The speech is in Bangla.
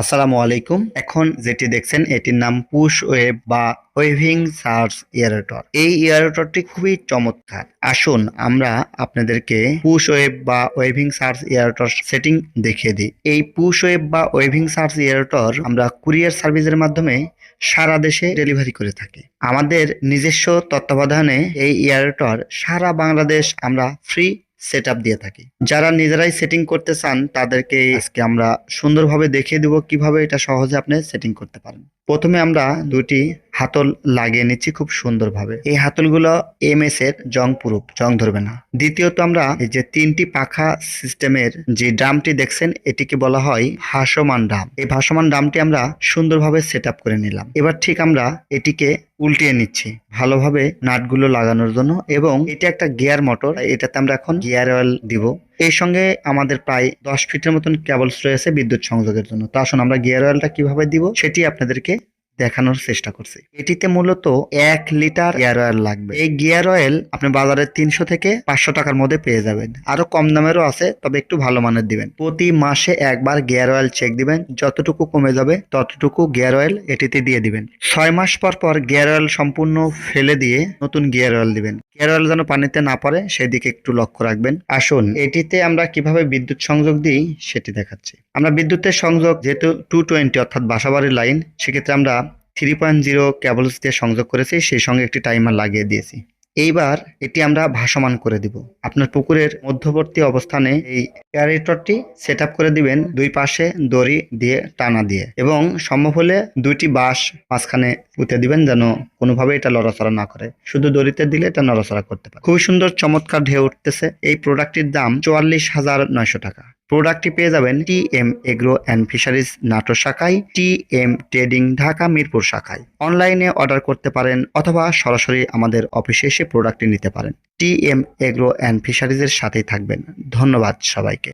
আসসালামু আলাইকুম। এখন যেটি দেখছেন এটির নাম পুশ ওয়েব বা ওয়েভিং সার্চ এয়ারেটর। এই এয়ারেটরটি খুবই চমৎকার। আসুন আমরা আপনাদেরকে পুশ ওয়েব বা ওয়েভিং সার্চ এয়ারেটর সেটিং দেখিয়ে দিই। এই পুশ ওয়েব বা ওয়েভিং সার্চ এয়ারেটর আমরা কুরিয়ার সার্ভিসের মাধ্যমে সারা দেশে ডেলিভারি করে থাকি। আমাদের নিজস্ব তত্ত্বাবধানে এই এয়ারেটর সারা বাংলাদেশ আমরা ফ্রি সেটআপ দিয়ে থাকি। যারা নিজেরাই সেটিং করতে চান তাদেরকে আজকে আমরা সুন্দরভাবে দেখিয়ে দিব কিভাবে এটা সহজে আপনি সেটিং করতে পারেন। প্রথমে আমরা দুটি হাতল লাগিয়ে নিচ্ছি খুব সুন্দরভাবে। এই হাতলগুলো এমএস এর জং প্রুফ, জং ধরবে না। দ্বিতীয়ত আমরা এই যে তিনটি পাখা সিস্টেমের যে ড্রামটি দেখছেন এটিকে বলা হয় ভাসমান ড্রাম। এই ভাসমান ড্রামটি আমরা সুন্দরভাবে সেটআপ করে নিলাম। এবার ঠিক আমরা এটিকে উল্টিয়ে নিচ্ছি ভালোভাবে নাটগুলো লাগানোর জন্য, এবং এটা একটা গিয়ার মোটর, এটাতে আমরা এখন গিয়ার অয়েল দিব। এই সঙ্গে আমাদের প্রায় 10 ফিটের মতন কেবলস রয়েছে বিদ্যুৎ সংযোগের জন্য। তো আসুন আমরা গিয়ার অয়েলটা কিভাবে দিব সেটি আপনাদেরকে দেখানোর চেষ্টা করছি। এটিতে মূলত 1 লিটার গিয়ার অয়েল লাগবে। এই গিয়ার অয়েল আপনি বাজারে 300 থেকে 500 টাকার মধ্যে পেয়ে যাবেন। আরো কম দামেরও আছে, তবে একটু ভালো মানের দিবেন। প্রতি মাসে একবার গিয়ার অয়েল চেক দিবেন, যতটুকু কমে যাবে ততটুকু গিয়ার অয়েল এটিতে দিয়ে দিবেন। 6 মাস পর পর গিয়ার অয়েল সম্পূর্ণ ফেলে দিয়ে নতুন গিয়ার অয়েল দিবেন। গিয়ার অয়েল যেন পানিতে না পড়ে সেদিকে একটু লক্ষ্য রাখবেন। আসুন এটিতে আমরা কিভাবে বিদ্যুৎ সংযোগ দিই সেটি দেখাচ্ছি। আমরা বিদ্যুতের সংযোগ যেহেতু 220 অর্থাৎ বাসাবাড়ির লাইন, সেক্ষেত্রে আমরা 3.0 কেবলস দিয়ে সংযোগ করেছি, সেই সঙ্গে একটি টাইমার লাগিয়ে দিয়েছি। এইবার এটি আমরা ভাসমান করে দিব। আপনার পুকুরের মধ্যবর্তী অবস্থানে এই এয়ারেটরটি সেট আপ করে দিবেন, দুই পাশে দড়ি দিয়ে টানা দিয়ে, এবং সম্ভব হলে দুইটি বাঁশ মাঝখানে পুঁতে দিবেন যেন কোনোভাবে এটা লড়াচড়া না করে। শুধু দড়িতে দিলে এটা নড়াচড়া করতে পারে। খুবই সুন্দর চমৎকার ঢেউ উঠতেছে। এই প্রোডাক্টটির দাম 44,900 টাকা। প্রোডাক্টটি পেয়ে যাবেন TM agro and fisheries Natore শাখায়, টিএম ট্রেডিং ঢাকা মিরপুর শাখায়। অনলাইনে অর্ডার করতে পারেন অথবা সরাসরি আমাদের অফিসে এসে প্রোডাক্টটি নিতে পারেন। টিএম এগ্রো অ্যান্ড ফিশারিজের সাথেই থাকবেন। ধন্যবাদ সবাইকে।